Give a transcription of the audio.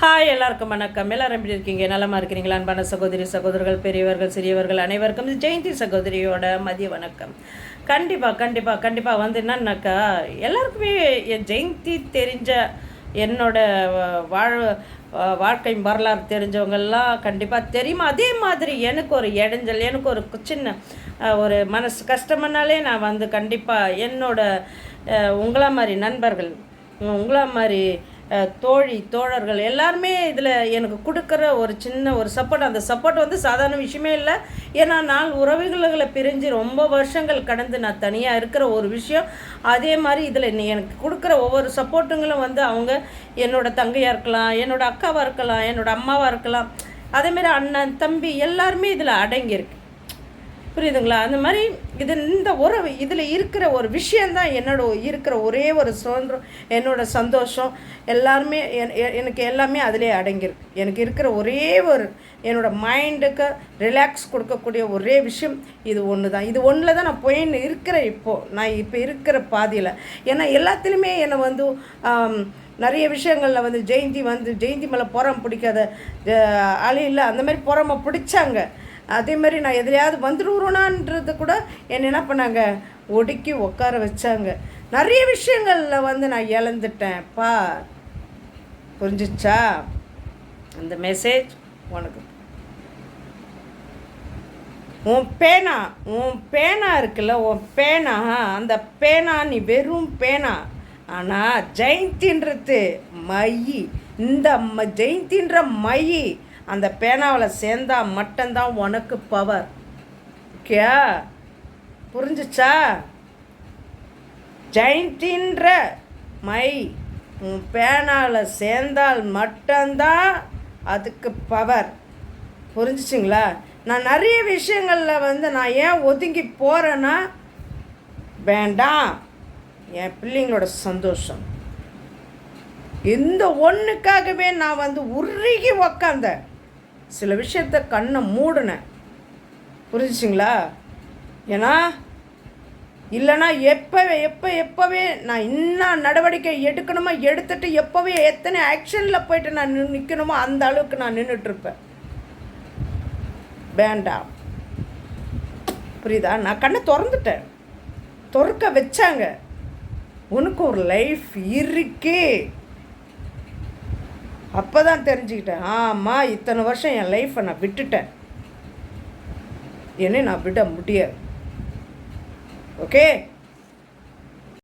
Hi, எல்லாருக்கும் வணக்கம். எல்லோரும் எப்படி இருக்கீங்க? நலமாக இருக்கிறீங்களா? அன்பான சகோதரி சகோதரர்கள், பெரியவர்கள் சிறியவர்கள் அனைவருக்கும் ஜெயந்தி சகோதரியோட மதிய வணக்கம். கண்டிப்பாக வந்து என்னன்னாக்கா, எல்லாருக்குமே என் ஜெயந்தி தெரிஞ்ச என்னோட வாழ்க்கை வரலாறு தெரிஞ்சவங்கெல்லாம் கண்டிப்பாக தெரியுமா. அதே மாதிரி எனக்கு ஒரு இடைஞ்சல், எனக்கு ஒரு சின்ன ஒரு மனசு கஷ்டம்னாலே நான் வந்து கண்டிப்பாக என்னோட உங்களா மாதிரி நண்பர்கள், உங்களா மாதிரி தோழர்கள் எல்லாருமே இதில் எனக்கு கொடுக்குற ஒரு சின்ன ஒரு சப்போர்ட். அந்த சப்போர்ட் வந்து சாதாரண விஷயமே இல்லை. ஏன்னா நான் உறவுகளை பிரிஞ்சு ரொம்ப வருஷங்கள் கடந்து நான் தனியாக இருக்கிற ஒரு விஷயம். அதே மாதிரி இதில் எனக்கு கொடுக்குற ஒவ்வொரு சப்போர்ட்டுங்களும் வந்து அவங்க என்னோடய தங்கையாக இருக்கலாம், என்னோடய அக்காவாக இருக்கலாம், என்னோடய அம்மாவாக இருக்கலாம், அதேமாரி அண்ணன் தம்பி எல்லாருமே இதில் அடங்கியிருக்கு. புரியுதுங்களா? அந்த மாதிரி இந்த உறவு இதில் இருக்கிற ஒரு விஷயந்தான் இருக்கிற ஒரே ஒரு சுதந்திரம், என்னோடய சந்தோஷம் எல்லாருமே எனக்கு எல்லாமே அதிலே அடங்கியிருக்கு. எனக்கு இருக்கிற ஒரே ஒரு என்னோடய மைண்டுக்கு ரிலாக்ஸ் கொடுக்கக்கூடிய ஒரே விஷயம் இது ஒன்று தான். இது ஒன்றில் தான் நான் போயின்னு இருக்கிறேன். நான் இப்போ இருக்கிற பாதியில். ஏன்னா எல்லாத்துலேயுமே என்னை வந்து நிறைய விஷயங்களில் வந்து ஜெயந்தி மேலே பொறாமை பிடிக்காத ஆளே இல்லை. அந்த மாதிரி பொறாமை பிடிச்சாங்க. அதே மாதிரி நான் எதுலையாவது வந்துடுவோனான்றது கூட என்ன பண்ணாங்க, ஒடுக்கி உட்கார வச்சாங்க. நிறைய விஷயங்களில் வந்து நான் இழந்துட்டேன்ப்பா. புரிஞ்சிச்சா? அந்த மெசேஜ் உனக்கு. உன் பேனா இருக்குல்ல, உன் பேனா, அந்த பேனா நீ வெறும் பேனா. ஆனால் ஜெயந்தின்றது இந்த ஜெயந்தின்ற அந்த பேனாவில் சேர்ந்தால் மட்டும்தான் உனக்கு பவர். ஓகே, புரிஞ்சிச்சா? ஜெயந்தின்ற உன் பேனாவில் சேர்ந்தால் மட்டும்தான் அதுக்கு பவர். புரிஞ்சிச்சிங்களா? நான் நிறைய விஷயங்களில் வந்து நான் ஏன் ஒதுங்கி போகிறேன்னா, வேண்டாம் என் பிள்ளைங்களோட சந்தோஷம், இந்த ஒன்றுக்காகவே நான் வந்து உருகி உக்காந்தேன். சில விஷயத்த கண்ணை மூடினேன். புரிஞ்சிச்சிங்களா? ஏன்னா இல்லைனா எப்போவே நான் இன்னும் நடவடிக்கை எடுக்கணுமோ எடுத்துகிட்டு எப்போவே எத்தனை ஆக்ஷனில் போயிட்டு நான் நிற்கணுமோ அந்த அளவுக்கு நான் நின்றுட்டுருப்பேன். வேண்டாம். புரியுதா? நான் கண்ணை திறக்க வச்சாங்க. உனக்கு ஒரு லைஃப் இருக்கே. அப்போ தான் தெரிஞ்சுக்கிட்டேன், ஆமாம் இத்தனை வருஷம் என் லைஃப்பை நான் விட்டுட்டேன், என்னை நான் விட முடியாது. ஓகே.